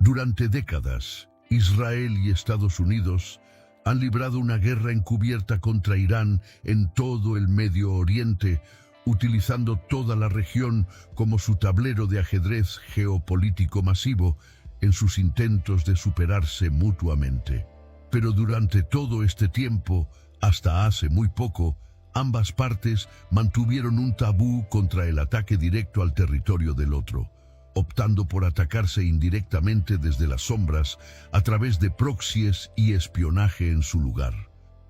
Durante décadas, Israel y Estados Unidos han librado una guerra encubierta contra Irán en todo el Medio Oriente, utilizando toda la región como su tablero de ajedrez geopolítico masivo en sus intentos de superarse mutuamente. Pero durante todo este tiempo, hasta hace muy poco, ambas partes mantuvieron un tabú contra el ataque directo al territorio del otro, optando por atacarse indirectamente desde las sombras a través de proxies y espionaje en su lugar.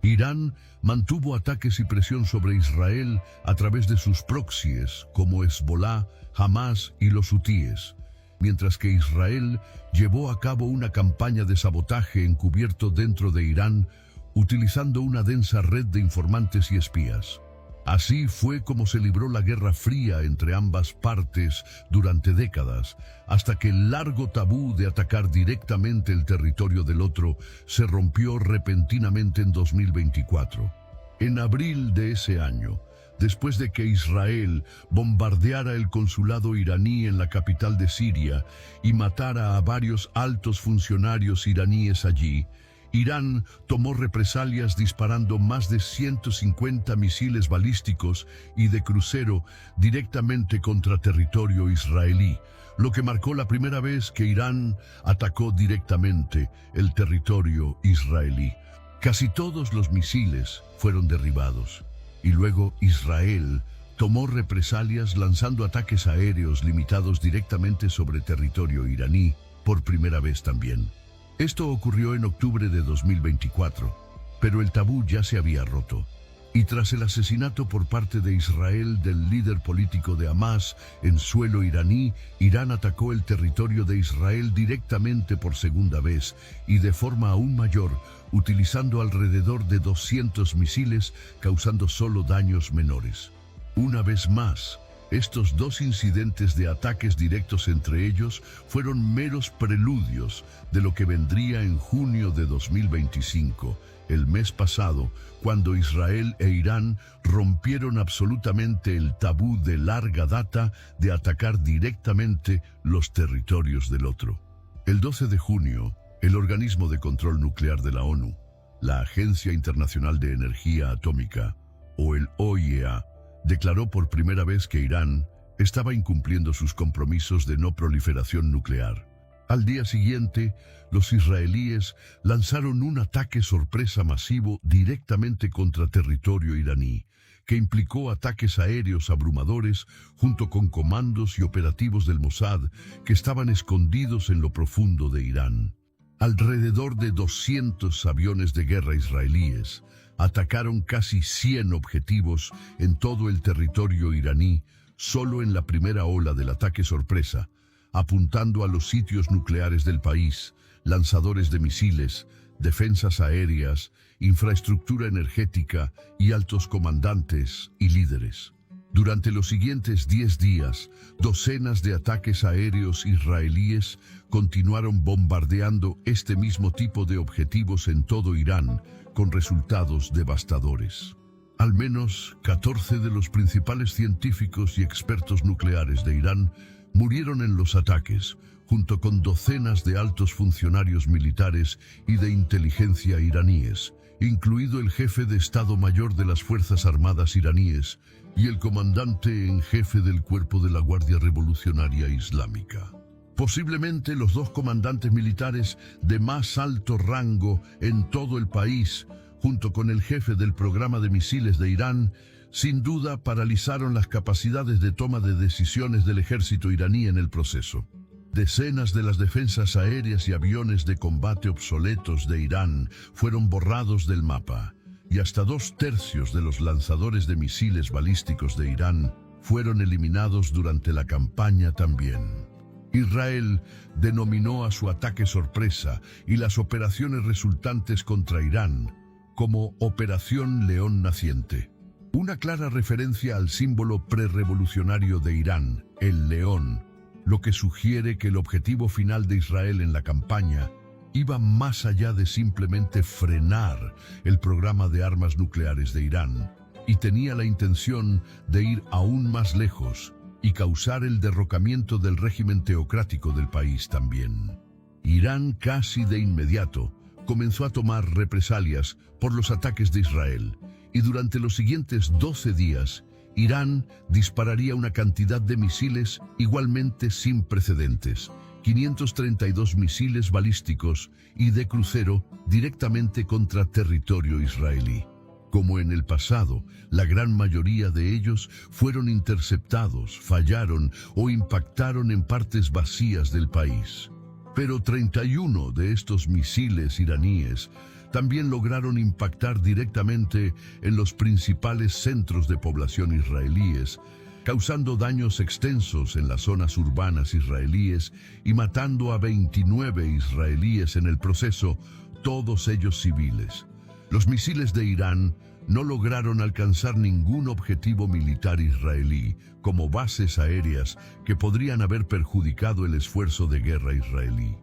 Irán mantuvo ataques y presión sobre Israel a través de sus proxies como Hezbollah, Hamas y los hutíes, mientras que Israel llevó a cabo una campaña de sabotaje encubierto dentro de Irán, utilizando una densa red de informantes y espías. Así fue como se libró la Guerra Fría entre ambas partes durante décadas, hasta que el largo tabú de atacar directamente el territorio del otro se rompió repentinamente en 2024. En abril de ese año, después de que Israel bombardeara el consulado iraní en la capital de Siria y matara a varios altos funcionarios iraníes allí, Irán tomó represalias disparando más de 150 misiles balísticos y de crucero directamente contra territorio israelí, lo que marcó la primera vez que Irán atacó directamente el territorio israelí. Casi todos los misiles fueron derribados, y luego Israel tomó represalias lanzando ataques aéreos limitados directamente sobre territorio iraní por primera vez también. Esto ocurrió en octubre de 2024, pero el tabú ya se había roto. Y tras el asesinato por parte de Israel del líder político de Hamas en suelo iraní, Irán atacó el territorio de Israel directamente por segunda vez y de forma aún mayor, utilizando alrededor de 200 misiles, causando solo daños menores. Una vez más, estos dos incidentes de ataques directos entre ellos fueron meros preludios de lo que vendría en junio de 2025, el mes pasado, cuando Israel e Irán rompieron absolutamente el tabú de larga data de atacar directamente los territorios del otro. El 12 de junio, el Organismo de Control Nuclear de la ONU, la Agencia Internacional de Energía Atómica, o el OIEA, declaró por primera vez que Irán estaba incumpliendo sus compromisos de no proliferación nuclear. Al día siguiente, los israelíes lanzaron un ataque sorpresa masivo directamente contra territorio iraní, que implicó ataques aéreos abrumadores junto con comandos y operativos del Mossad que estaban escondidos en lo profundo de Irán. Alrededor de 200 aviones de guerra israelíes atacaron casi 100 objetivos en todo el territorio iraní solo en la primera ola del ataque sorpresa, apuntando a los sitios nucleares del país, lanzadores de misiles, defensas aéreas, infraestructura energética y altos comandantes y líderes. Durante los siguientes 10 días, docenas de ataques aéreos israelíes continuaron bombardeando este mismo tipo de objetivos en todo Irán, con resultados devastadores. Al menos 14 de los principales científicos y expertos nucleares de Irán murieron en los ataques, junto con docenas de altos funcionarios militares y de inteligencia iraníes, incluido el jefe de Estado Mayor de las Fuerzas Armadas iraníes y el comandante en jefe del Cuerpo de la Guardia Revolucionaria Islámica. Posiblemente los dos comandantes militares de más alto rango en todo el país, junto con el jefe del programa de misiles de Irán, sin duda paralizaron las capacidades de toma de decisiones del ejército iraní en el proceso. Decenas de las defensas aéreas y aviones de combate obsoletos de Irán fueron borrados del mapa, y hasta 2/3 de los lanzadores de misiles balísticos de Irán fueron eliminados durante la campaña también. Israel denominó a su ataque sorpresa y las operaciones resultantes contra Irán como Operación León Naciente, una clara referencia al símbolo prerrevolucionario de Irán, el león, lo que sugiere que el objetivo final de Israel en la campaña iba más allá de simplemente frenar el programa de armas nucleares de Irán y tenía la intención de ir aún más lejos y causar el derrocamiento del régimen teocrático del país también. Irán casi de inmediato comenzó a tomar represalias por los ataques de Israel, y durante los siguientes 12 días, Irán dispararía una cantidad de misiles igualmente sin precedentes, 532 misiles balísticos y de crucero directamente contra territorio israelí. Como en el pasado, la gran mayoría de ellos fueron interceptados, fallaron o impactaron en partes vacías del país. Pero 31 de estos misiles iraníes también lograron impactar directamente en los principales centros de población israelíes, causando daños extensos en las zonas urbanas israelíes y matando a 29 israelíes en el proceso, todos ellos civiles. Los misiles de Irán no lograron alcanzar ningún objetivo militar israelí, como bases aéreas que podrían haber perjudicado el esfuerzo de guerra israelí.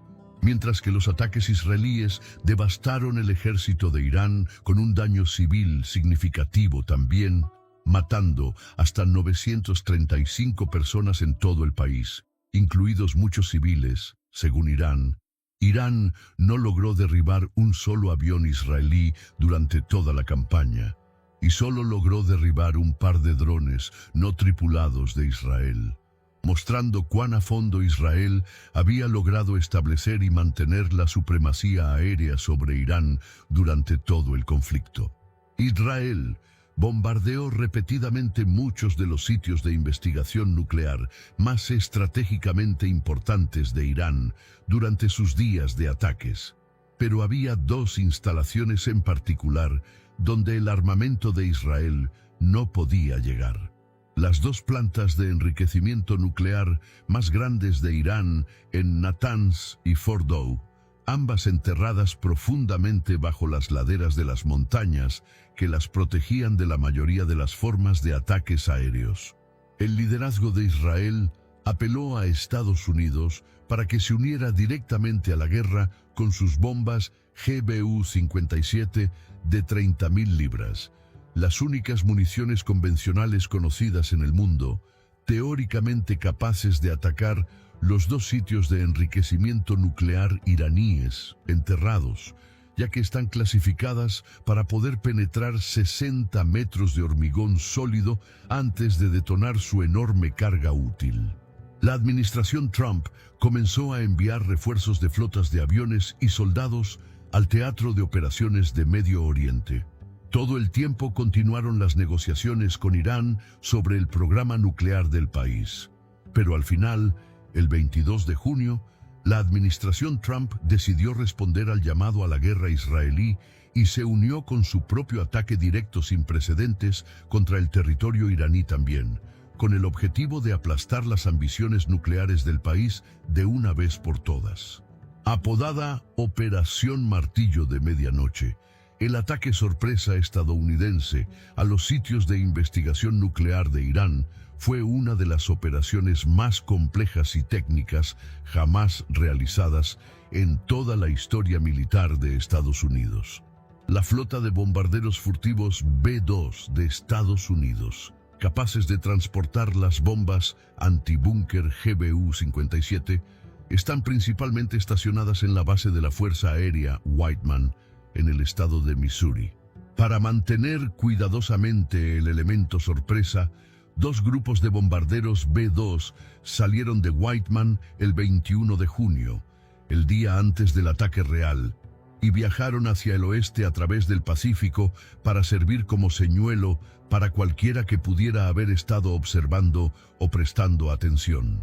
Mientras que los ataques israelíes devastaron el ejército de Irán con un daño civil significativo también, matando hasta 935 personas en todo el país, incluidos muchos civiles, según Irán. Irán no logró derribar un solo avión israelí durante toda la campaña, y solo logró derribar un par de drones no tripulados de Israel, mostrando cuán a fondo Israel había logrado establecer y mantener la supremacía aérea sobre Irán durante todo el conflicto. Israel bombardeó repetidamente muchos de los sitios de investigación nuclear más estratégicamente importantes de Irán durante sus días de ataques. Pero había dos instalaciones en particular donde el armamento de Israel no podía llegar. Las dos plantas de enriquecimiento nuclear más grandes de Irán en Natanz y Fordow, ambas enterradas profundamente bajo las laderas de las montañas que las protegían de la mayoría de las formas de ataques aéreos. El liderazgo de Israel apeló a Estados Unidos para que se uniera directamente a la guerra con sus bombas GBU-57 de 30.000 libras, las únicas municiones convencionales conocidas en el mundo, teóricamente capaces de atacar los dos sitios de enriquecimiento nuclear iraníes enterrados, ya que están clasificadas para poder penetrar 60 metros de hormigón sólido antes de detonar su enorme carga útil. La administración Trump comenzó a enviar refuerzos de flotas de aviones y soldados al teatro de operaciones de Medio Oriente. Todo el tiempo continuaron las negociaciones con Irán sobre el programa nuclear del país. Pero al final, el 22 de junio, la administración Trump decidió responder al llamado a la guerra israelí y se unió con su propio ataque directo sin precedentes contra el territorio iraní también, con el objetivo de aplastar las ambiciones nucleares del país de una vez por todas. Apodada Operación Martillo de Medianoche, el ataque sorpresa estadounidense a los sitios de investigación nuclear de Irán fue una de las operaciones más complejas y técnicas jamás realizadas en toda la historia militar de Estados Unidos. La flota de bombarderos furtivos B-2 de Estados Unidos, capaces de transportar las bombas antibúnker GBU-57, están principalmente estacionadas en la base de la Fuerza Aérea Whiteman, en el estado de Missouri. Para mantener cuidadosamente el elemento sorpresa, dos grupos de bombarderos B-2 salieron de Whiteman el 21 de junio, el día antes del ataque real, y viajaron hacia el oeste a través del Pacífico para servir como señuelo para cualquiera que pudiera haber estado observando o prestando atención.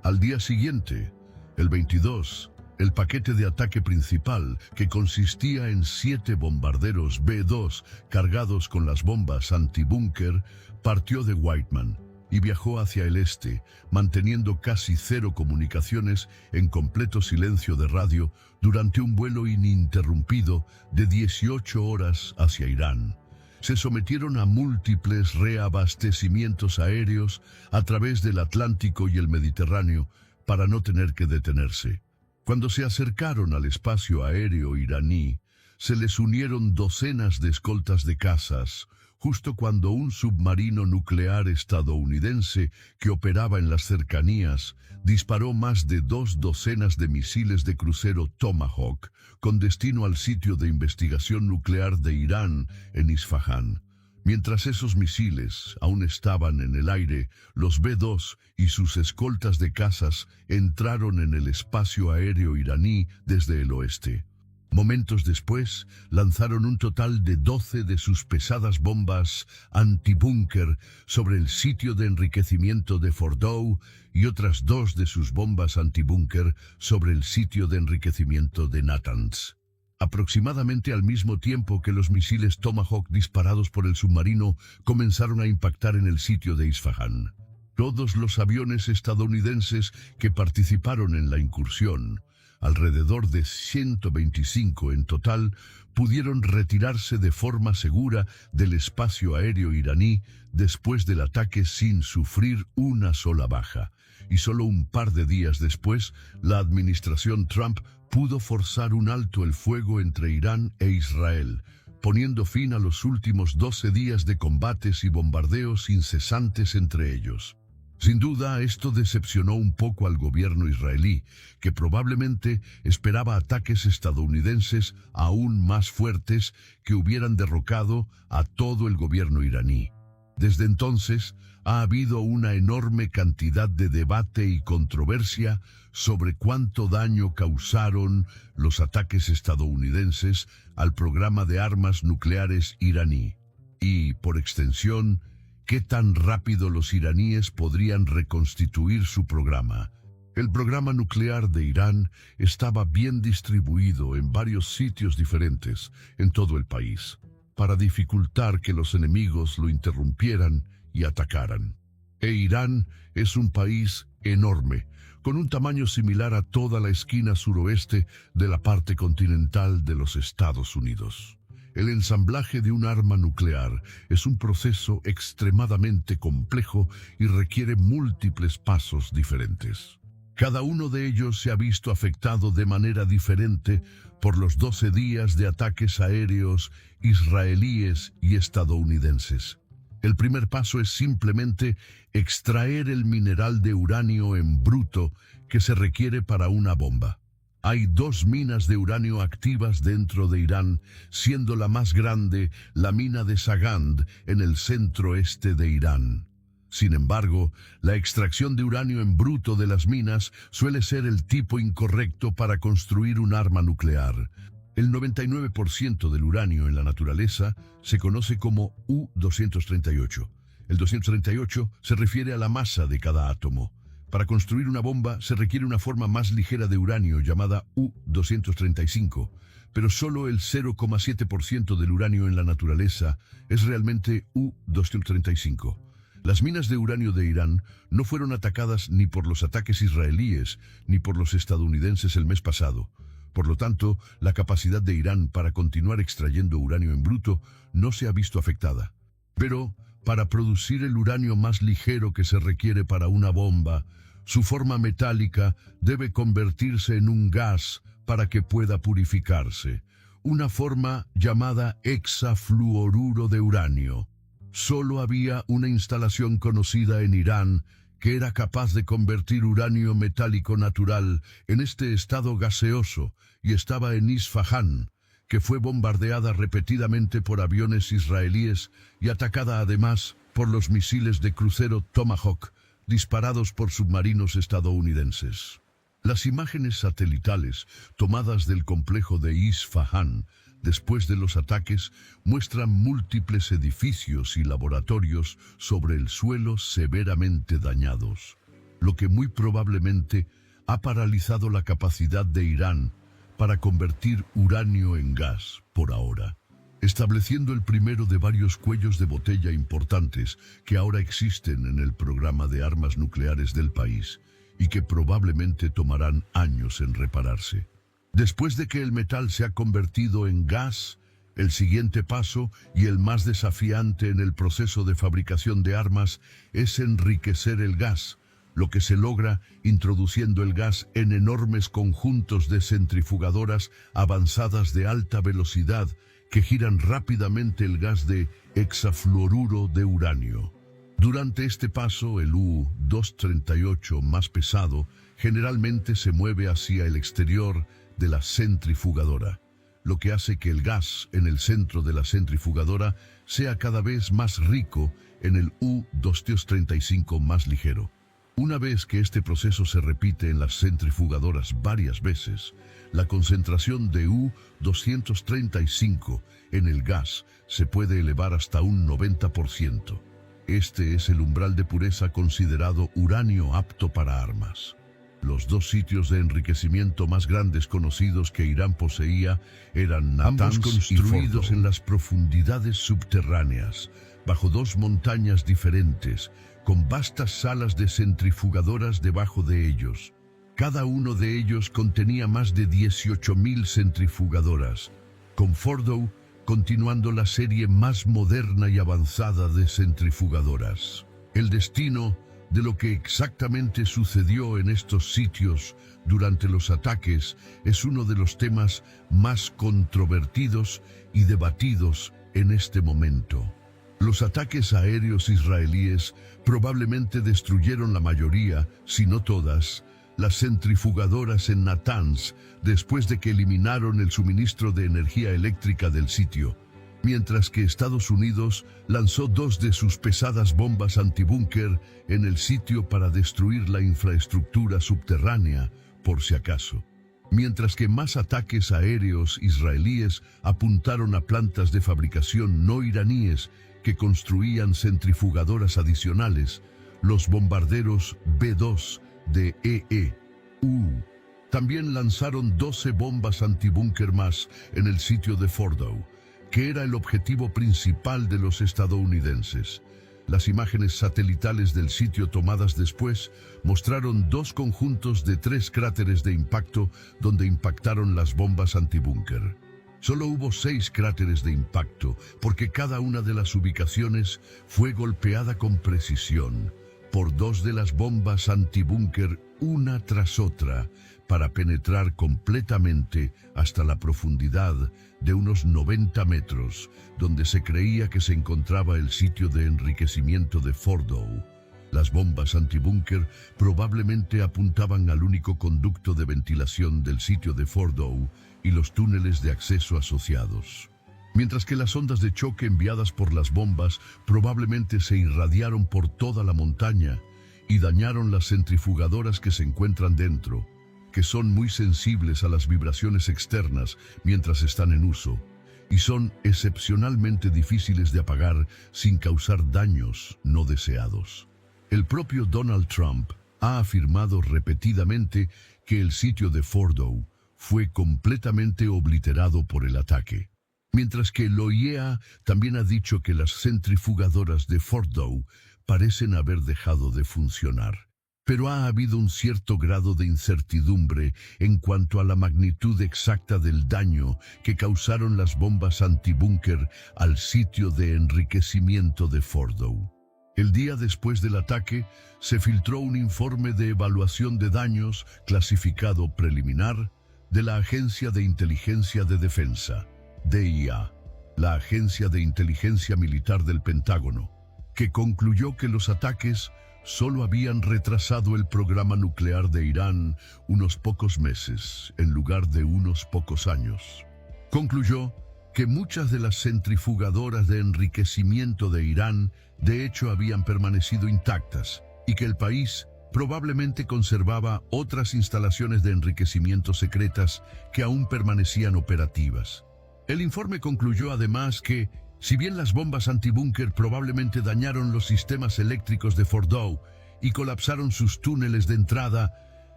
Al día siguiente, el 22, el paquete de ataque principal, que consistía en 7 bombarderos B-2 cargados con las bombas antibúnker, partió de Whiteman y viajó hacia el este, manteniendo casi cero comunicaciones en completo silencio de radio durante un vuelo ininterrumpido de 18 horas hacia Irán. Se sometieron a múltiples reabastecimientos aéreos a través del Atlántico y el Mediterráneo para no tener que detenerse. Cuando se acercaron al espacio aéreo iraní, se les unieron docenas de escoltas de cazas, justo cuando un submarino nuclear estadounidense que operaba en las cercanías disparó más de 2 docenas de misiles de crucero Tomahawk con destino al sitio de investigación nuclear de Irán en Isfahán. Mientras esos misiles aún estaban en el aire, los B-2 y sus escoltas de cazas entraron en el espacio aéreo iraní desde el oeste. Momentos después, lanzaron un total de 12 de sus pesadas bombas antibúnker sobre el sitio de enriquecimiento de Fordow y otras 2 de sus bombas antibúnker sobre el sitio de enriquecimiento de Natanz. Aproximadamente al mismo tiempo que los misiles Tomahawk disparados por el submarino comenzaron a impactar en el sitio de Isfahán. Todos los aviones estadounidenses que participaron en la incursión, alrededor de 125 en total, pudieron retirarse de forma segura del espacio aéreo iraní después del ataque sin sufrir una sola baja. Y solo un par de días después, la administración Trump pudo forzar un alto el fuego entre Irán e Israel, poniendo fin a los últimos 12 días de combates y bombardeos incesantes entre ellos. Sin duda, esto decepcionó un poco al gobierno israelí, que probablemente esperaba ataques estadounidenses aún más fuertes que hubieran derrocado a todo el gobierno iraní. Desde entonces, ha habido una enorme cantidad de debate y controversia sobre cuánto daño causaron los ataques estadounidenses al programa de armas nucleares iraní. Y, por extensión, ¿qué tan rápido los iraníes podrían reconstituir su programa? El programa nuclear de Irán estaba bien distribuido en varios sitios diferentes en todo el país, para dificultar que los enemigos lo interrumpieran y atacaran. Irán es un país enorme, con un tamaño similar a toda la esquina suroeste de la parte continental de los Estados Unidos. El ensamblaje de un arma nuclear es un proceso extremadamente complejo y requiere múltiples pasos diferentes. Cada uno de ellos se ha visto afectado de manera diferente por los 12 días de ataques aéreos israelíes y estadounidenses. El primer paso es simplemente extraer el mineral de uranio en bruto que se requiere para una bomba. Hay 2 minas de uranio activas dentro de Irán, siendo la más grande la mina de Sagand en el centro-este de Irán. Sin embargo, la extracción de uranio en bruto de las minas suele ser el tipo incorrecto para construir un arma nuclear. El 99% del uranio en la naturaleza se conoce como U-238. El 238 se refiere a la masa de cada átomo. Para construir una bomba se requiere una forma más ligera de uranio llamada U-235, pero solo el 0,7% del uranio en la naturaleza es realmente U-235. Las minas de uranio de Irán no fueron atacadas ni por los ataques israelíes ni por los estadounidenses el mes pasado. Por lo tanto, la capacidad de Irán para continuar extrayendo uranio en bruto no se ha visto afectada. Pero, para producir el uranio más ligero que se requiere para una bomba, su forma metálica debe convertirse en un gas para que pueda purificarse, una forma llamada hexafluoruro de uranio. Solo había una instalación conocida en Irán que era capaz de convertir uranio metálico natural en este estado gaseoso, y estaba en Isfahán, que fue bombardeada repetidamente por aviones israelíes y atacada además por los misiles de crucero Tomahawk disparados por submarinos estadounidenses. Las imágenes satelitales tomadas del complejo de Isfahán después de los ataques muestran múltiples edificios y laboratorios sobre el suelo severamente dañados, lo que muy probablemente ha paralizado la capacidad de Irán para convertir uranio en gas por ahora, estableciendo el primero de varios cuellos de botella importantes que ahora existen en el programa de armas nucleares del país y que probablemente tomarán años en repararse. Después de que el metal se ha convertido en gas, el siguiente paso y el más desafiante en el proceso de fabricación de armas es enriquecer el gas, lo que se logra introduciendo el gas en enormes conjuntos de centrifugadoras avanzadas de alta velocidad que giran rápidamente el gas de hexafluoruro de uranio. Durante este paso, el U-238 más pesado generalmente se mueve hacia el exterior de la centrifugadora, lo que hace que el gas en el centro de la centrifugadora sea cada vez más rico en el U-235 más ligero. Una vez que este proceso se repite en las centrifugadoras varias veces, la concentración de U-235 en el gas se puede elevar hasta un 90%. Este es el umbral de pureza considerado uranio apto para armas. Los dos sitios de enriquecimiento más grandes conocidos que Irán poseía eran Natanz construidos en las profundidades subterráneas, bajo dos montañas diferentes, con vastas salas de centrifugadoras debajo de ellos. Cada uno de ellos contenía más de 18.000 centrifugadoras, con Fordow continuando la serie más moderna y avanzada de centrifugadoras. El destino de lo que exactamente sucedió en estos sitios durante los ataques es uno de los temas más controvertidos y debatidos en este momento. Los ataques aéreos israelíes probablemente destruyeron la mayoría, si no todas, las centrifugadoras en Natanz después de que eliminaron el suministro de energía eléctrica del sitio, mientras que Estados Unidos lanzó dos de sus pesadas bombas antibúnker en el sitio para destruir la infraestructura subterránea, por si acaso. Mientras que más ataques aéreos israelíes apuntaron a plantas de fabricación no iraníes que construían centrifugadoras adicionales, los bombarderos B-2 de EE-U también lanzaron 12 bombas antibúnker más en el sitio de Fordow, que era el objetivo principal de los estadounidenses. Las imágenes satelitales del sitio tomadas después mostraron dos conjuntos de 3 cráteres de impacto donde impactaron las bombas antibúnker. Solo hubo 6 cráteres de impacto porque cada una de las ubicaciones fue golpeada con precisión por 2 de las bombas antibúnker una tras otra para penetrar completamente hasta la profundidad de unos 90 metros, donde se creía que se encontraba el sitio de enriquecimiento de Fordow. Las bombas antibúnker probablemente apuntaban al único conducto de ventilación del sitio de Fordow y los túneles de acceso asociados. Mientras que las ondas de choque enviadas por las bombas probablemente se irradiaron por toda la montaña y dañaron las centrifugadoras que se encuentran dentro, que son muy sensibles a las vibraciones externas mientras están en uso, y son excepcionalmente difíciles de apagar sin causar daños no deseados. El propio Donald Trump ha afirmado repetidamente que el sitio de Fordow fue completamente obliterado por el ataque, mientras que la OIEA también ha dicho que las centrifugadoras de Fordow parecen haber dejado de funcionar. Pero ha habido un cierto grado de incertidumbre en cuanto a la magnitud exacta del daño que causaron las bombas antibúnker al sitio de enriquecimiento de Fordow. El día después del ataque, se filtró un informe de evaluación de daños clasificado preliminar de la Agencia de Inteligencia de Defensa, DIA, la Agencia de Inteligencia Militar del Pentágono, que concluyó que los ataques solo habían retrasado el programa nuclear de Irán unos pocos meses, en lugar de unos pocos años. Concluyó que muchas de las centrifugadoras de enriquecimiento de Irán de hecho habían permanecido intactas y que el país probablemente conservaba otras instalaciones de enriquecimiento secretas que aún permanecían operativas. El informe concluyó además que, si bien las bombas antibúnker probablemente dañaron los sistemas eléctricos de Fordow y colapsaron sus túneles de entrada,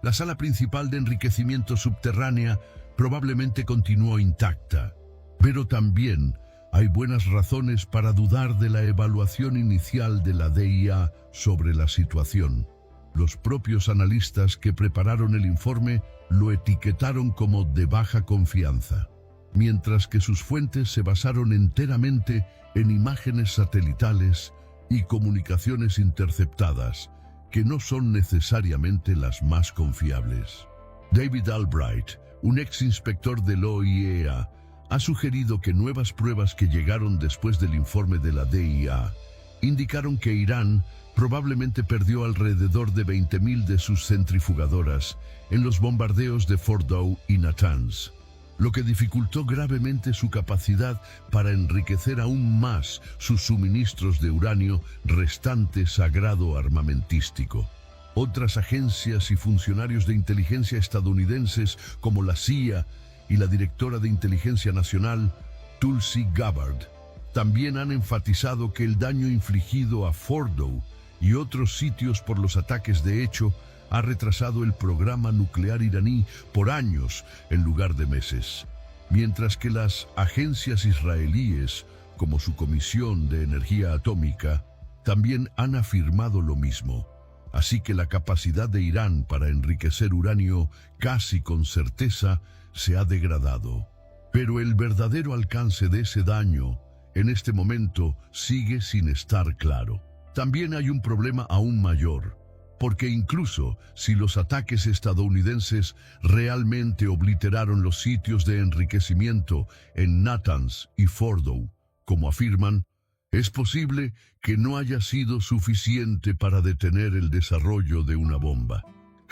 la sala principal de enriquecimiento subterránea probablemente continuó intacta. Pero también hay buenas razones para dudar de la evaluación inicial de la DIA sobre la situación. Los propios analistas que prepararon el informe lo etiquetaron como de baja confianza, mientras que sus fuentes se basaron enteramente en imágenes satelitales y comunicaciones interceptadas, que no son necesariamente las más confiables. David Albright, un ex inspector de la OIEA, ha sugerido que nuevas pruebas que llegaron después del informe de la DIA indicaron que Irán probablemente perdió alrededor de 20.000 de sus centrifugadoras en los bombardeos de Fordow y Natanz, lo que dificultó gravemente su capacidad para enriquecer aún más sus suministros de uranio restantes sagrado armamentístico. Otras agencias y funcionarios de inteligencia estadounidenses como la CIA y la directora de Inteligencia Nacional, Tulsi Gabbard, también han enfatizado que el daño infligido a Fordow y otros sitios por los ataques de hecho ha retrasado el programa nuclear iraní por años en lugar de meses, mientras que las agencias israelíes, como su Comisión de Energía Atómica, también han afirmado lo mismo. Así que la capacidad de Irán para enriquecer uranio casi con certeza se ha degradado. Pero el verdadero alcance de ese daño en este momento sigue sin estar claro. También hay un problema aún mayor, porque incluso si los ataques estadounidenses realmente obliteraron los sitios de enriquecimiento en Natanz y Fordow, como afirman, es posible que no haya sido suficiente para detener el desarrollo de una bomba.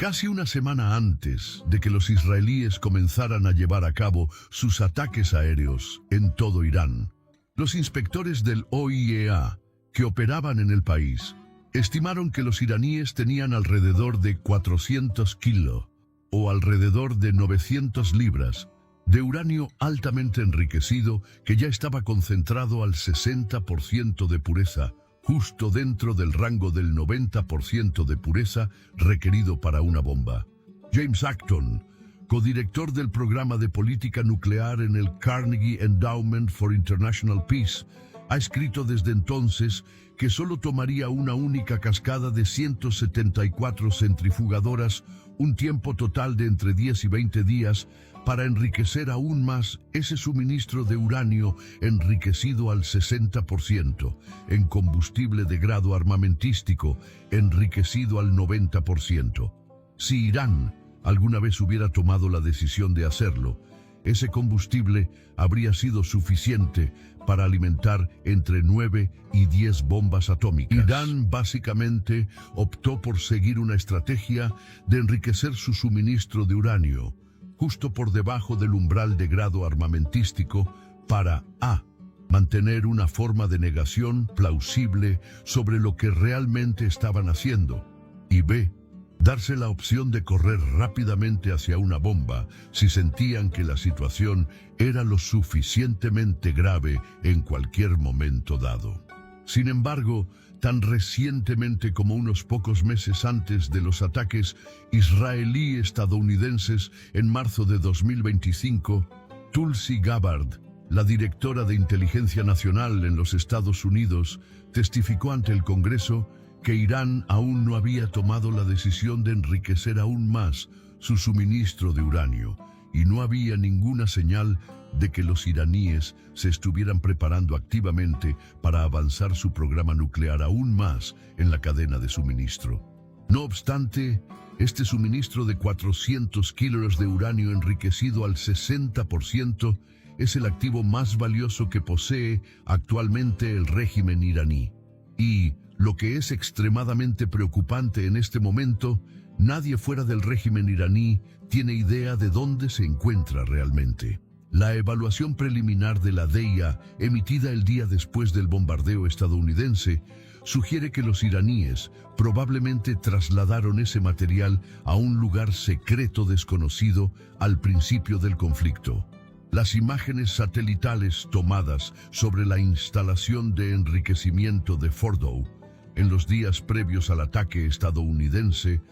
Casi una semana antes de que los israelíes comenzaran a llevar a cabo sus ataques aéreos en todo Irán, los inspectores del OIEA que operaban en el país estimaron que los iraníes tenían alrededor de 400 kilos o alrededor de 900 libras de uranio altamente enriquecido que ya estaba concentrado al 60% de pureza, justo dentro del rango del 90% de pureza requerido para una bomba. James Acton, codirector del programa de política nuclear en el Carnegie Endowment for International Peace, ha escrito desde entonces que solo tomaría una única cascada de 174 centrifugadoras un tiempo total de entre 10 y 20 días para enriquecer aún más ese suministro de uranio enriquecido al 60%, en combustible de grado armamentístico enriquecido al 90%. Si Irán alguna vez hubiera tomado la decisión de hacerlo, ese combustible habría sido suficiente para alimentar entre 9 y 10 bombas atómicas. Irán básicamente optó por seguir una estrategia de enriquecer su suministro de uranio, justo por debajo del umbral de grado armamentístico, para a. mantener una forma de negación plausible sobre lo que realmente estaban haciendo, y b. darse la opción de correr rápidamente hacia una bomba si sentían que la situación era lo suficientemente grave en cualquier momento dado. Sin embargo, tan recientemente como unos pocos meses antes de los ataques israelí-estadounidenses en marzo de 2025, Tulsi Gabbard, la directora de Inteligencia Nacional en los Estados Unidos, testificó ante el Congreso que Irán aún no había tomado la decisión de enriquecer aún más su suministro de uranio, y no había ninguna señal de que los iraníes se estuvieran preparando activamente para avanzar su programa nuclear aún más en la cadena de suministro. No obstante, este suministro de 400 kilos de uranio enriquecido al 60% es el activo más valioso que posee actualmente el régimen iraní. Y, lo que es extremadamente preocupante en este momento, nadie fuera del régimen iraní tiene idea de dónde se encuentra realmente. La evaluación preliminar de la DIA, emitida el día después del bombardeo estadounidense, sugiere que los iraníes probablemente trasladaron ese material a un lugar secreto desconocido al principio del conflicto. Las imágenes satelitales tomadas sobre la instalación de enriquecimiento de Fordow en los días previos al ataque estadounidense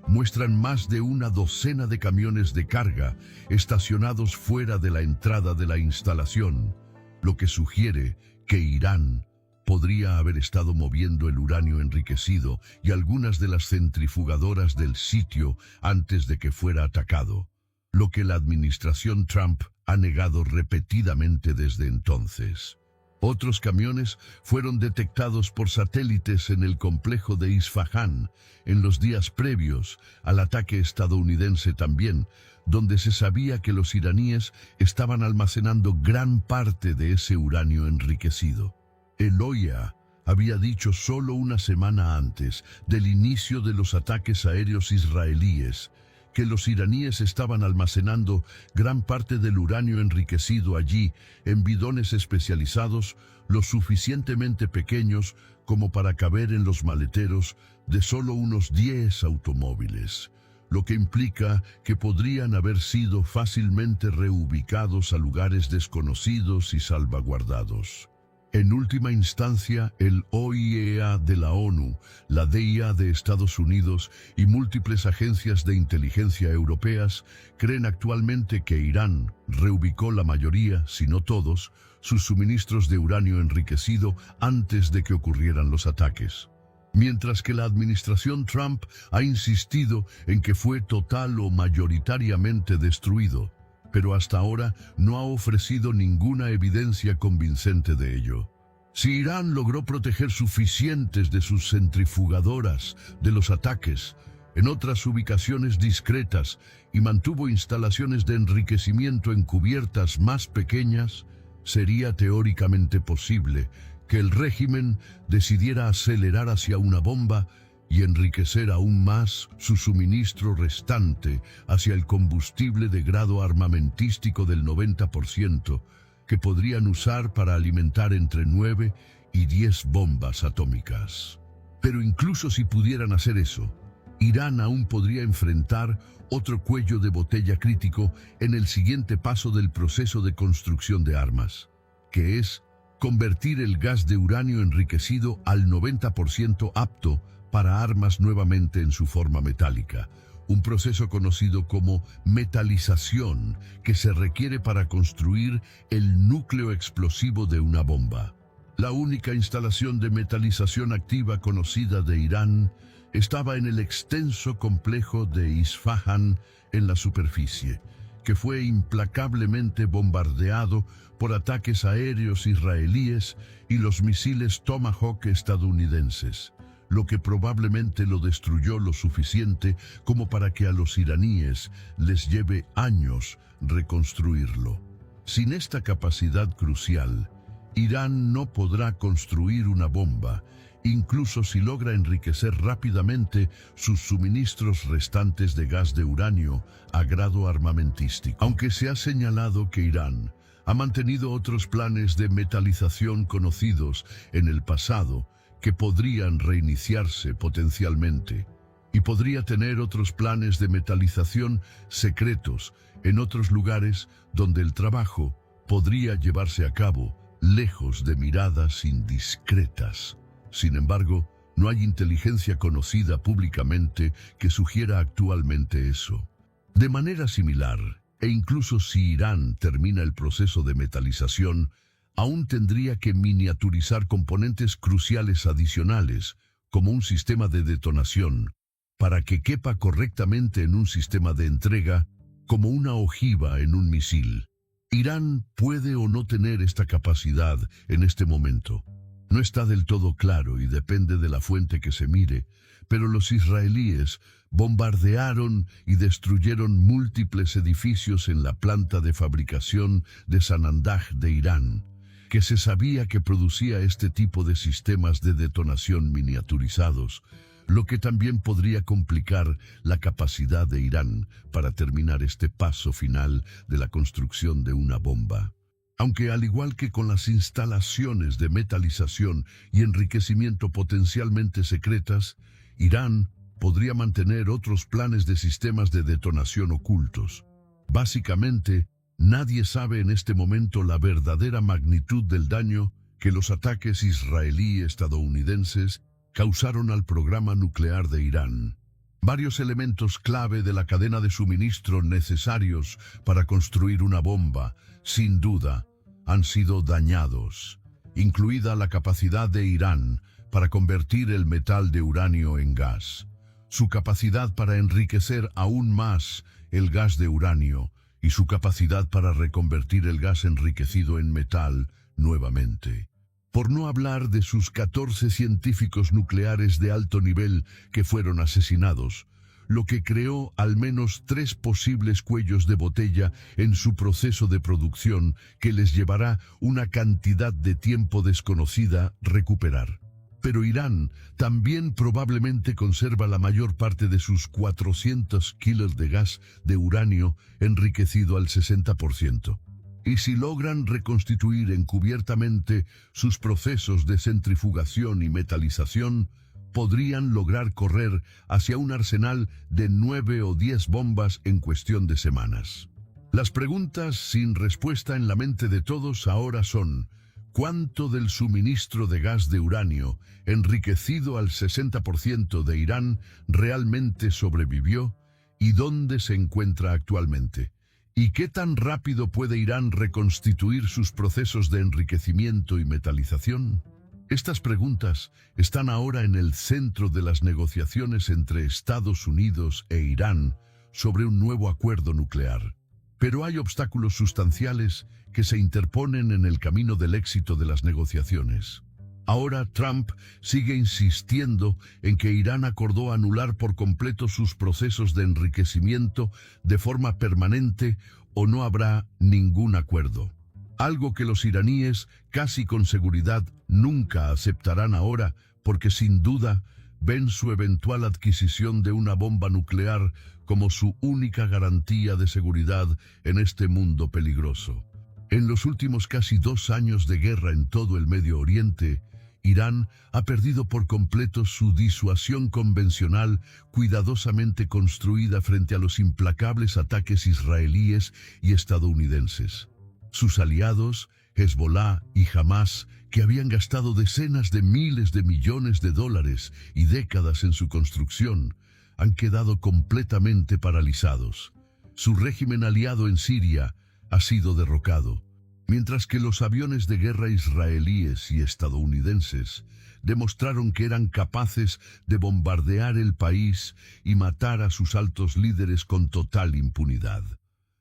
muestran más de una docena de camiones de carga estacionados fuera de la entrada de la instalación, lo que sugiere que Irán podría haber estado moviendo el uranio enriquecido y algunas de las centrifugadoras del sitio antes de que fuera atacado, lo que la administración Trump ha negado repetidamente desde entonces. Otros camiones fueron detectados por satélites en el complejo de Isfahán en los días previos al ataque estadounidense también, donde se sabía que los iraníes estaban almacenando gran parte de ese uranio enriquecido. El OIA había dicho solo una semana antes del inicio de los ataques aéreos israelíes que los iraníes estaban almacenando gran parte del uranio enriquecido allí en bidones especializados lo suficientemente pequeños como para caber en los maleteros de solo unos 10 automóviles, lo que implica que podrían haber sido fácilmente reubicados a lugares desconocidos y salvaguardados. En última instancia, el OIEA de la ONU, la DIA de Estados Unidos y múltiples agencias de inteligencia europeas creen actualmente que Irán reubicó la mayoría, si no todos, sus suministros de uranio enriquecido antes de que ocurrieran los ataques. Mientras que la administración Trump ha insistido en que fue total o mayoritariamente destruido, pero hasta ahora no ha ofrecido ninguna evidencia convincente de ello. Si Irán logró proteger suficientes de sus centrifugadoras de los ataques en otras ubicaciones discretas y mantuvo instalaciones de enriquecimiento encubiertas más pequeñas, sería teóricamente posible que el régimen decidiera acelerar hacia una bomba y enriquecer aún más su suministro restante hacia el combustible de grado armamentístico del 90%, que podrían usar para alimentar entre 9 y 10 bombas atómicas. Pero incluso si pudieran hacer eso, Irán aún podría enfrentar otro cuello de botella crítico en el siguiente paso del proceso de construcción de armas, que es convertir el gas de uranio enriquecido al 90% apto para armas nuevamente en su forma metálica, un proceso conocido como metalización que se requiere para construir el núcleo explosivo de una bomba. La única instalación de metalización activa conocida de Irán estaba en el extenso complejo de Isfahan en la superficie, que fue implacablemente bombardeado por ataques aéreos israelíes y los misiles Tomahawk estadounidenses, lo que probablemente lo destruyó lo suficiente como para que a los iraníes les lleve años reconstruirlo. Sin esta capacidad crucial, Irán no podrá construir una bomba, incluso si logra enriquecer rápidamente sus suministros restantes de gas de uranio a grado armamentístico. Aunque se ha señalado que Irán ha mantenido otros planes de metalización conocidos en el pasado, que podrían reiniciarse potencialmente, y podría tener otros planes de metalización secretos en otros lugares donde el trabajo podría llevarse a cabo lejos de miradas indiscretas. Sin embargo, no hay inteligencia conocida públicamente que sugiera actualmente eso. De manera similar, e incluso si Irán termina el proceso de metalización, aún tendría que miniaturizar componentes cruciales adicionales, como un sistema de detonación, para que quepa correctamente en un sistema de entrega, como una ojiva en un misil. Irán puede o no tener esta capacidad en este momento. No está del todo claro y depende de la fuente que se mire, pero los israelíes bombardearon y destruyeron múltiples edificios en la planta de fabricación de Sanandaj de Irán, que se sabía que producía este tipo de sistemas de detonación miniaturizados, lo que también podría complicar la capacidad de Irán para terminar este paso final de la construcción de una bomba. Aunque al igual que con las instalaciones de metalización y enriquecimiento potencialmente secretas, Irán podría mantener otros planes de sistemas de detonación ocultos. Básicamente, nadie sabe en este momento la verdadera magnitud del daño que los ataques israelí-estadounidenses causaron al programa nuclear de Irán. Varios elementos clave de la cadena de suministro necesarios para construir una bomba, sin duda, han sido dañados, incluida la capacidad de Irán para convertir el metal de uranio en gas, su capacidad para enriquecer aún más el gas de uranio y su capacidad para reconvertir el gas enriquecido en metal nuevamente. Por no hablar de sus 14 científicos nucleares de alto nivel que fueron asesinados, lo que creó al menos 3 posibles cuellos de botella en su proceso de producción que les llevará una cantidad de tiempo desconocida recuperar. Pero Irán también probablemente conserva la mayor parte de sus 400 kilos de gas de uranio enriquecido al 60%. Y si logran reconstituir encubiertamente sus procesos de centrifugación y metalización, podrían lograr correr hacia un arsenal de 9 o 10 bombas en cuestión de semanas. Las preguntas sin respuesta en la mente de todos ahora son: ¿cuánto del suministro de gas de uranio, enriquecido al 60% de Irán, realmente sobrevivió? ¿Y dónde se encuentra actualmente? ¿Y qué tan rápido puede Irán reconstituir sus procesos de enriquecimiento y metalización? Estas preguntas están ahora en el centro de las negociaciones entre Estados Unidos e Irán sobre un nuevo acuerdo nuclear. Pero hay obstáculos sustanciales que se interponen en el camino del éxito de las negociaciones. Ahora Trump sigue insistiendo en que Irán acordó anular por completo sus procesos de enriquecimiento de forma permanente o no habrá ningún acuerdo. Algo que los iraníes casi con seguridad nunca aceptarán ahora porque sin duda ven su eventual adquisición de una bomba nuclear como su única garantía de seguridad en este mundo peligroso. En los últimos casi 2 años de guerra en todo el Medio Oriente, Irán ha perdido por completo su disuasión convencional cuidadosamente construida frente a los implacables ataques israelíes y estadounidenses. Sus aliados, Hezbollah y Hamás, que habían gastado decenas de miles de millones de dólares y décadas en su construcción, han quedado completamente paralizados. Su régimen aliado en Siria ha sido derrocado, mientras que los aviones de guerra israelíes y estadounidenses demostraron que eran capaces de bombardear el país y matar a sus altos líderes con total impunidad.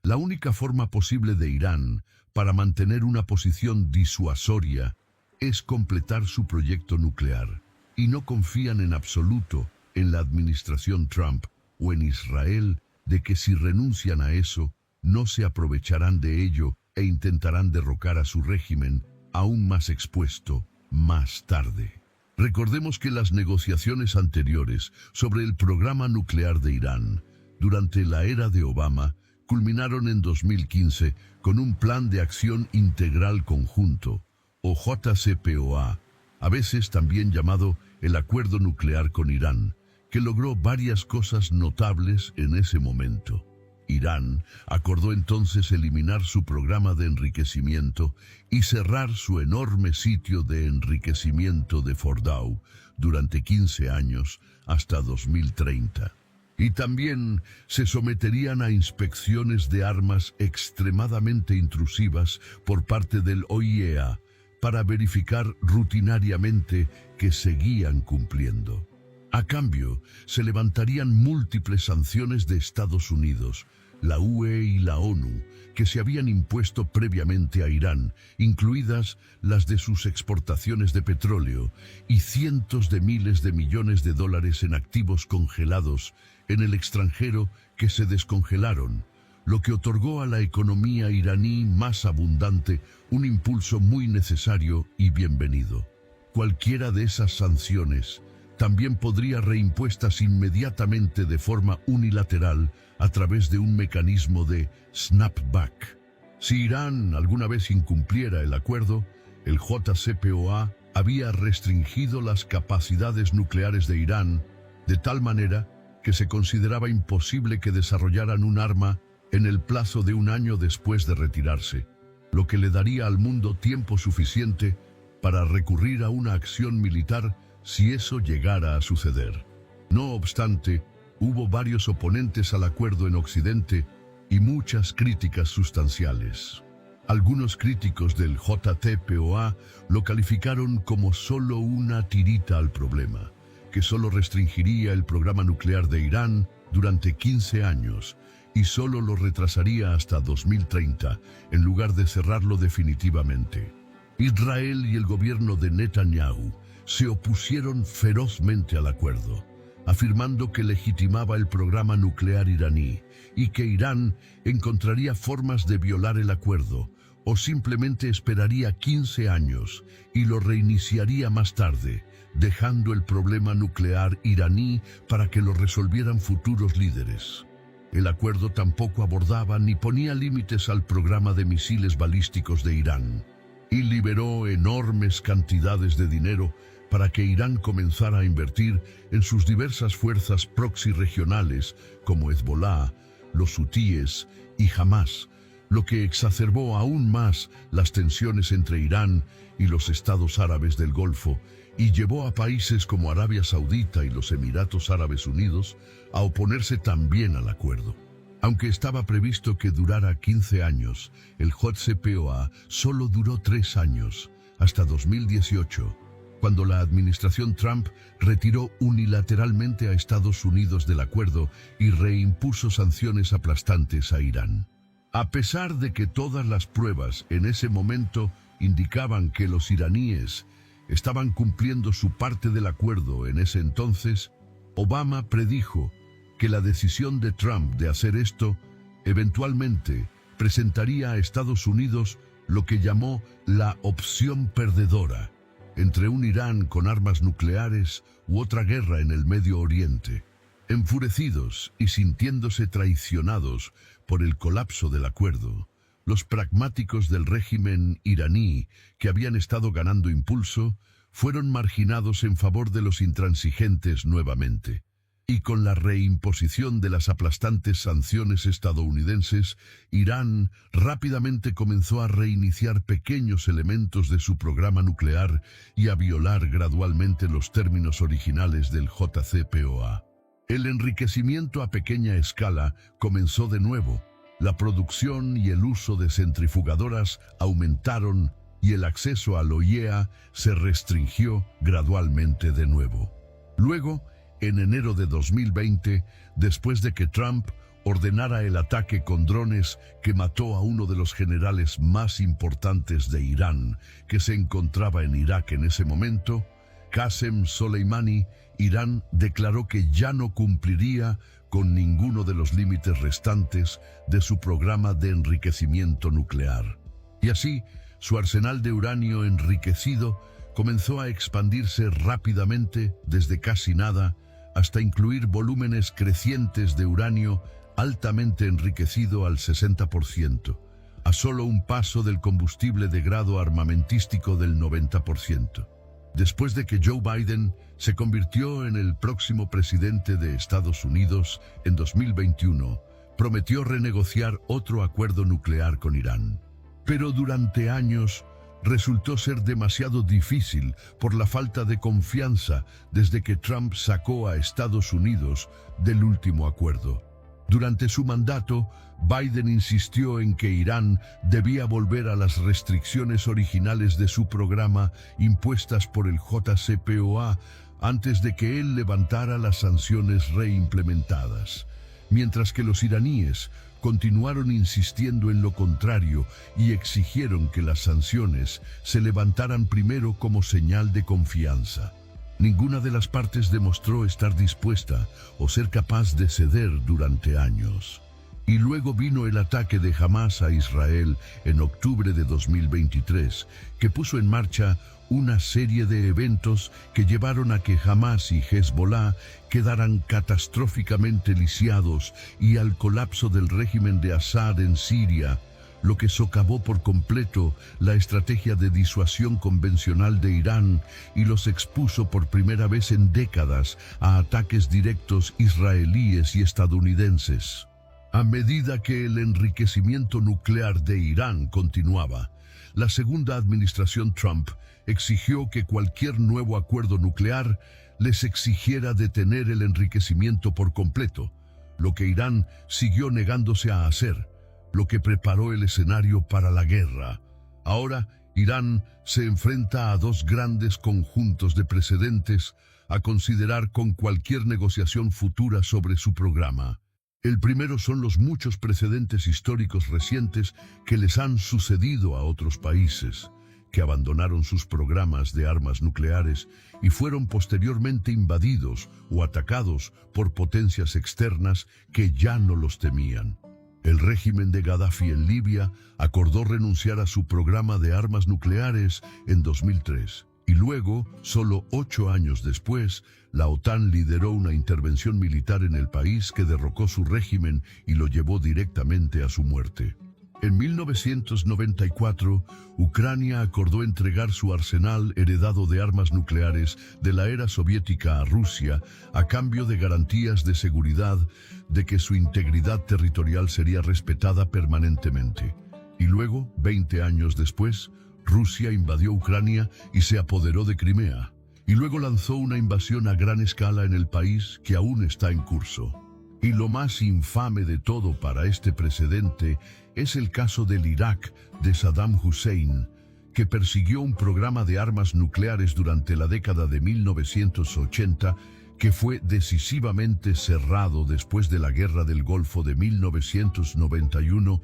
La única forma posible de Irán para mantener una posición disuasoria es completar su proyecto nuclear, y no confían en absoluto en la administración Trump o en Israel de que si renuncian a eso, no se aprovecharán de ello e intentarán derrocar a su régimen aún más expuesto más tarde. Recordemos que las negociaciones anteriores sobre el programa nuclear de Irán durante la era de Obama culminaron en 2015 con un Plan de Acción Integral Conjunto, o JCPOA, a veces también llamado el Acuerdo Nuclear con Irán, que logró varias cosas notables en ese momento. Irán acordó entonces eliminar su programa de enriquecimiento y cerrar su enorme sitio de enriquecimiento de Fordow durante 15 años hasta 2030. Y también se someterían a inspecciones de armas extremadamente intrusivas por parte del OIEA para verificar rutinariamente que seguían cumpliendo. A cambio, se levantarían múltiples sanciones de Estados Unidos, la UE y la ONU, que se habían impuesto previamente a Irán, incluidas las de sus exportaciones de petróleo y cientos de miles de millones de dólares en activos congelados en el extranjero que se descongelaron, lo que otorgó a la economía iraní más abundante un impulso muy necesario y bienvenido. Cualquiera de esas sanciones también podría reimpuestas inmediatamente de forma unilateral a través de un mecanismo de snapback. Si Irán alguna vez incumpliera el acuerdo, el JCPOA había restringido las capacidades nucleares de Irán de tal manera que se consideraba imposible que desarrollaran un arma en el plazo de 1 año después de retirarse, lo que le daría al mundo tiempo suficiente para recurrir a una acción militar si eso llegara a suceder. No obstante, hubo varios oponentes al acuerdo en Occidente y muchas críticas sustanciales. Algunos críticos del JCPOA lo calificaron como solo una tirita al problema, que solo restringiría el programa nuclear de Irán durante 15 años y solo lo retrasaría hasta 2030, en lugar de cerrarlo definitivamente. Israel y el gobierno de Netanyahu se opusieron ferozmente al acuerdo, afirmando que legitimaba el programa nuclear iraní y que Irán encontraría formas de violar el acuerdo o simplemente esperaría 15 años y lo reiniciaría más tarde, dejando el problema nuclear iraní para que lo resolvieran futuros líderes. El acuerdo tampoco abordaba ni ponía límites al programa de misiles balísticos de Irán y liberó enormes cantidades de dinero para que Irán comenzara a invertir en sus diversas fuerzas proxy regionales como Hezbollah, los hutíes y Hamás, lo que exacerbó aún más las tensiones entre Irán y los estados árabes del Golfo y llevó a países como Arabia Saudita y los Emiratos Árabes Unidos a oponerse también al acuerdo. Aunque estaba previsto que durara 15 años, el JCPOA solo duró 3 años, hasta 2018, cuando la administración Trump retiró unilateralmente a Estados Unidos del acuerdo y reimpuso sanciones aplastantes a Irán. A pesar de que todas las pruebas en ese momento indicaban que los iraníes estaban cumpliendo su parte del acuerdo en ese entonces, Obama predijo que la decisión de Trump de hacer esto eventualmente presentaría a Estados Unidos lo que llamó la opción perdedora, entre un Irán con armas nucleares u otra guerra en el Medio Oriente. Enfurecidos y sintiéndose traicionados por el colapso del acuerdo, los pragmáticos del régimen iraní, que habían estado ganando impulso, fueron marginados en favor de los intransigentes nuevamente. Y con la reimposición de las aplastantes sanciones estadounidenses, Irán rápidamente comenzó a reiniciar pequeños elementos de su programa nuclear y a violar gradualmente los términos originales del JCPOA. El enriquecimiento a pequeña escala comenzó de nuevo. La producción y el uso de centrifugadoras aumentaron y el acceso al OIEA se restringió gradualmente de nuevo. Luego, en enero de 2020, después de que Trump ordenara el ataque con drones que mató a uno de los generales más importantes de Irán, que se encontraba en Irak en ese momento, Qasem Soleimani, Irán declaró que ya no cumpliría con ninguno de los límites restantes de su programa de enriquecimiento nuclear. Y así, su arsenal de uranio enriquecido comenzó a expandirse rápidamente desde casi nada hasta incluir volúmenes crecientes de uranio altamente enriquecido al 60%, a solo un paso del combustible de grado armamentístico del 90%. Después de que Joe Biden se convirtió en el próximo presidente de Estados Unidos en 2021, prometió renegociar otro acuerdo nuclear con Irán. Pero durante años resultó ser demasiado difícil por la falta de confianza desde que Trump sacó a Estados Unidos del último acuerdo. Durante su mandato, Biden insistió en que Irán debía volver a las restricciones originales de su programa impuestas por el JCPOA antes de que él levantara las sanciones reimplementadas, mientras que los iraníes continuaron insistiendo en lo contrario y exigieron que las sanciones se levantaran primero como señal de confianza. Ninguna de las partes demostró estar dispuesta o ser capaz de ceder durante años. Y luego vino el ataque de Hamás a Israel en octubre de 2023, que puso en marcha una serie de eventos que llevaron a que Hamás y Hezbollah quedaran catastróficamente lisiados y al colapso del régimen de Assad en Siria, lo que socavó por completo la estrategia de disuasión convencional de Irán y los expuso por primera vez en décadas a ataques directos israelíes y estadounidenses. A medida que el enriquecimiento nuclear de Irán continuaba, la segunda administración Trump exigió que cualquier nuevo acuerdo nuclear les exigiera detener el enriquecimiento por completo, lo que Irán siguió negándose a hacer, lo que preparó el escenario para la guerra. Ahora, Irán se enfrenta a dos grandes conjuntos de precedentes a considerar con cualquier negociación futura sobre su programa. El primero son los muchos precedentes históricos recientes que les han sucedido a otros países, que abandonaron sus programas de armas nucleares y fueron posteriormente invadidos o atacados por potencias externas que ya no los temían. El régimen de Gaddafi en Libia acordó renunciar a su programa de armas nucleares en 2003. Y luego, solo 8 años después, la OTAN lideró una intervención militar en el país que derrocó su régimen y lo llevó directamente a su muerte. En 1994, Ucrania acordó entregar su arsenal heredado de armas nucleares de la era soviética a Rusia a cambio de garantías de seguridad de que su integridad territorial sería respetada permanentemente. Y luego, 20 años después, Rusia invadió Ucrania y se apoderó de Crimea, y luego lanzó una invasión a gran escala en el país que aún está en curso. Y lo más infame de todo para este precedente es el caso del Irak de Saddam Hussein, que persiguió un programa de armas nucleares durante la década de 1980, que fue decisivamente cerrado después de la Guerra del Golfo de 1991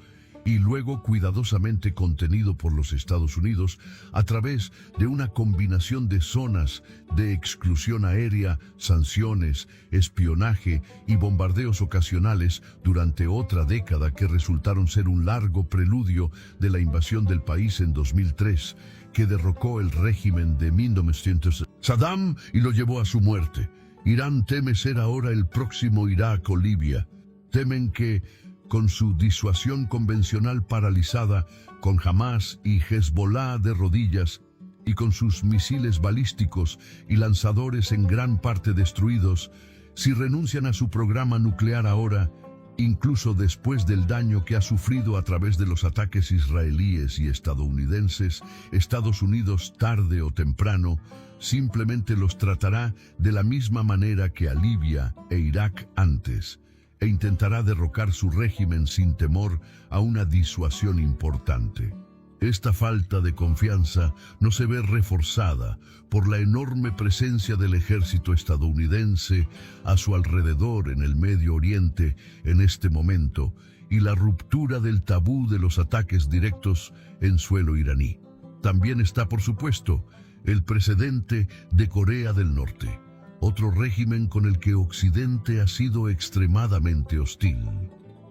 y luego cuidadosamente contenido por los Estados Unidos a través de una combinación de zonas de exclusión aérea, sanciones, espionaje y bombardeos ocasionales durante otra década que resultaron ser un largo preludio de la invasión del país en 2003, que derrocó el régimen de 1900 Saddam y lo llevó a su muerte. Irán teme ser ahora el próximo Irak o Libia. Temen que, con su disuasión convencional paralizada, con Hamas y Hezbollah de rodillas, y con sus misiles balísticos y lanzadores en gran parte destruidos, si renuncian a su programa nuclear ahora, incluso después del daño que ha sufrido a través de los ataques israelíes y estadounidenses, Estados Unidos tarde o temprano simplemente los tratará de la misma manera que a Libia e Irak antes, e intentará derrocar su régimen sin temor a una disuasión importante. Esta falta de confianza no se ve reforzada por la enorme presencia del ejército estadounidense a su alrededor en el Medio Oriente en este momento y la ruptura del tabú de los ataques directos en suelo iraní. También está, por supuesto, el precedente de Corea del Norte, otro régimen con el que Occidente ha sido extremadamente hostil.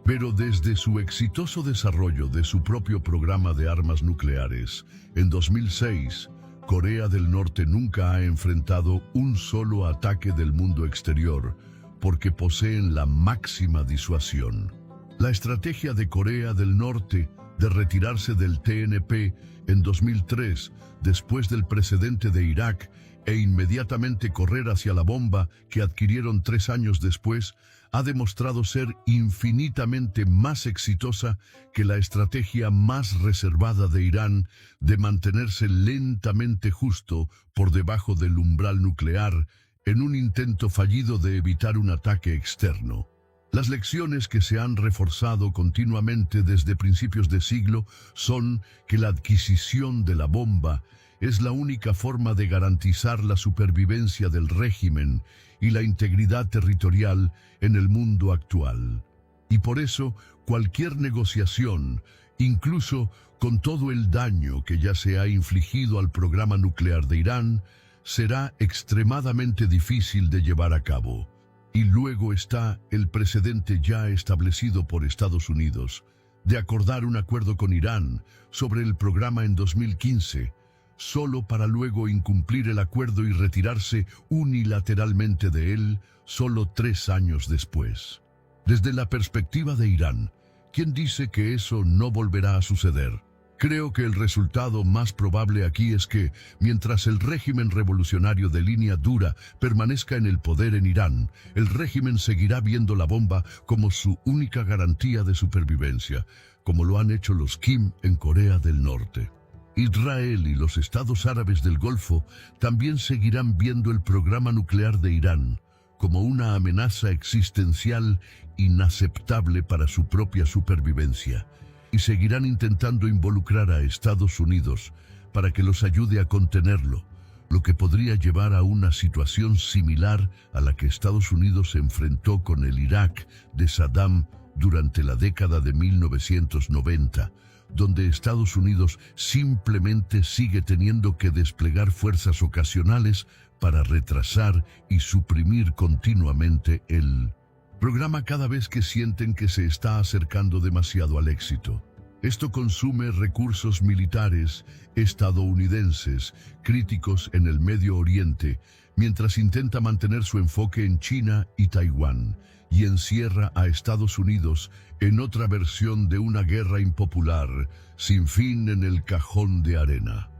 Pero desde su exitoso desarrollo de su propio programa de armas nucleares, en 2006, Corea del Norte nunca ha enfrentado un solo ataque del mundo exterior, porque poseen la máxima disuasión. La estrategia de Corea del Norte de retirarse del TNP en 2003, después del precedente de Irak, e inmediatamente correr hacia la bomba que adquirieron 3 años después, ha demostrado ser infinitamente más exitosa que la estrategia más reservada de Irán de mantenerse lentamente justo por debajo del umbral nuclear en un intento fallido de evitar un ataque externo. Las lecciones que se han reforzado continuamente desde principios de siglo son que la adquisición de la bomba es la única forma de garantizar la supervivencia del régimen y la integridad territorial en el mundo actual. Y por eso, cualquier negociación, incluso con todo el daño que ya se ha infligido al programa nuclear de Irán, será extremadamente difícil de llevar a cabo. Y luego está el precedente ya establecido por Estados Unidos de acordar un acuerdo con Irán sobre el programa en 2015, solo para luego incumplir el acuerdo y retirarse unilateralmente de él solo 3 años después. Desde la perspectiva de Irán, ¿quién dice que eso no volverá a suceder? Creo que el resultado más probable aquí es que, mientras el régimen revolucionario de línea dura permanezca en el poder en Irán, el régimen seguirá viendo la bomba como su única garantía de supervivencia, como lo han hecho los Kim en Corea del Norte. Israel y los estados árabes del Golfo también seguirán viendo el programa nuclear de Irán como una amenaza existencial inaceptable para su propia supervivencia, y seguirán intentando involucrar a Estados Unidos para que los ayude a contenerlo, lo que podría llevar a una situación similar a la que Estados Unidos se enfrentó con el Irak de Saddam durante la década de 1990, donde Estados Unidos simplemente sigue teniendo que desplegar fuerzas ocasionales para retrasar y suprimir continuamente el programa cada vez que sienten que se está acercando demasiado al éxito. Esto consume recursos militares estadounidenses críticos en el Medio Oriente, mientras intenta mantener su enfoque en China y Taiwán, y encierra a Estados Unidos en otra versión de una guerra impopular, sin fin en el cajón de arena.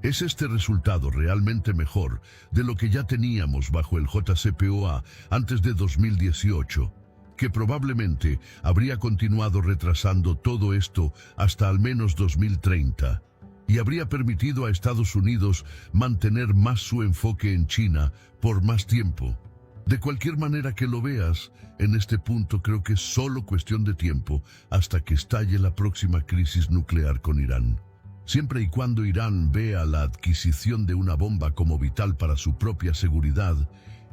¿Es este resultado realmente mejor de lo que ya teníamos bajo el JCPOA antes de 2018? Que probablemente habría continuado retrasando todo esto hasta al menos 2030 y habría permitido a Estados Unidos mantener más su enfoque en China por más tiempo. De cualquier manera que lo veas, en este punto creo que es solo cuestión de tiempo hasta que estalle la próxima crisis nuclear con Irán. Siempre y cuando Irán vea la adquisición de una bomba como vital para su propia seguridad,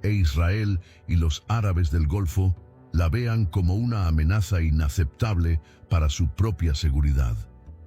e Israel y los árabes del Golfo la vean como una amenaza inaceptable para su propia seguridad.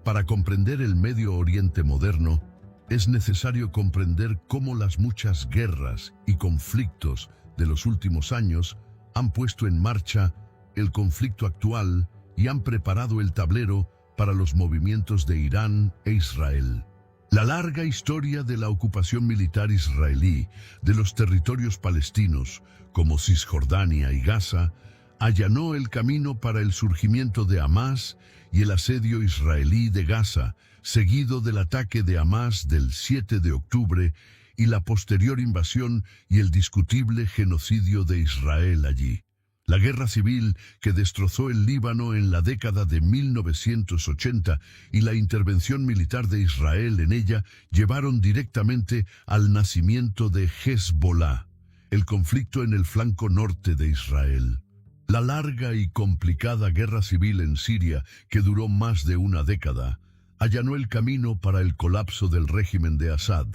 Para comprender el Medio Oriente moderno, es necesario comprender cómo las muchas guerras y conflictos de los últimos años han puesto en marcha el conflicto actual y han preparado el tablero para los movimientos de Irán e Israel. La larga historia de la ocupación militar israelí de los territorios palestinos, como Cisjordania y Gaza, allanó el camino para el surgimiento de Hamás y el asedio israelí de Gaza, seguido del ataque de Hamás del 7 de octubre y la posterior invasión y el discutible genocidio de Israel allí. La guerra civil que destrozó el Líbano en la década de 1980 y la intervención militar de Israel en ella llevaron directamente al nacimiento de Hezbollah, el conflicto en el flanco norte de Israel. La larga y complicada guerra civil en Siria, que duró más de una década, allanó el camino para el colapso del régimen de Assad,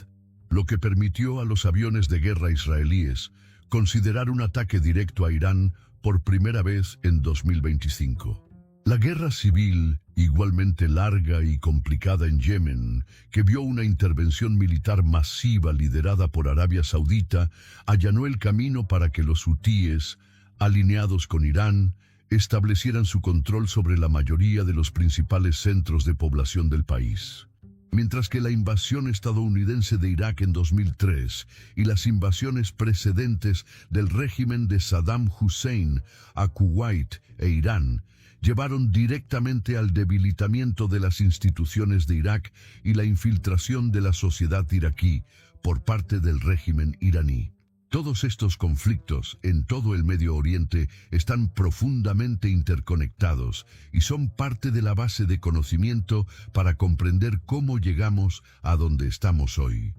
lo que permitió a los aviones de guerra israelíes considerar un ataque directo a Irán por primera vez en 2025. La guerra civil, igualmente larga y complicada en Yemen, que vio una intervención militar masiva liderada por Arabia Saudita, allanó el camino para que los hutíes, alineados con Irán, establecieran su control sobre la mayoría de los principales centros de población del país. Mientras que la invasión estadounidense de Irak en 2003 y las invasiones precedentes del régimen de Saddam Hussein a Kuwait e Irán llevaron directamente al debilitamiento de las instituciones de Irak y la infiltración de la sociedad iraquí por parte del régimen iraní. Todos estos conflictos en todo el Medio Oriente están profundamente interconectados y son parte de la base de conocimiento para comprender cómo llegamos a donde estamos hoy.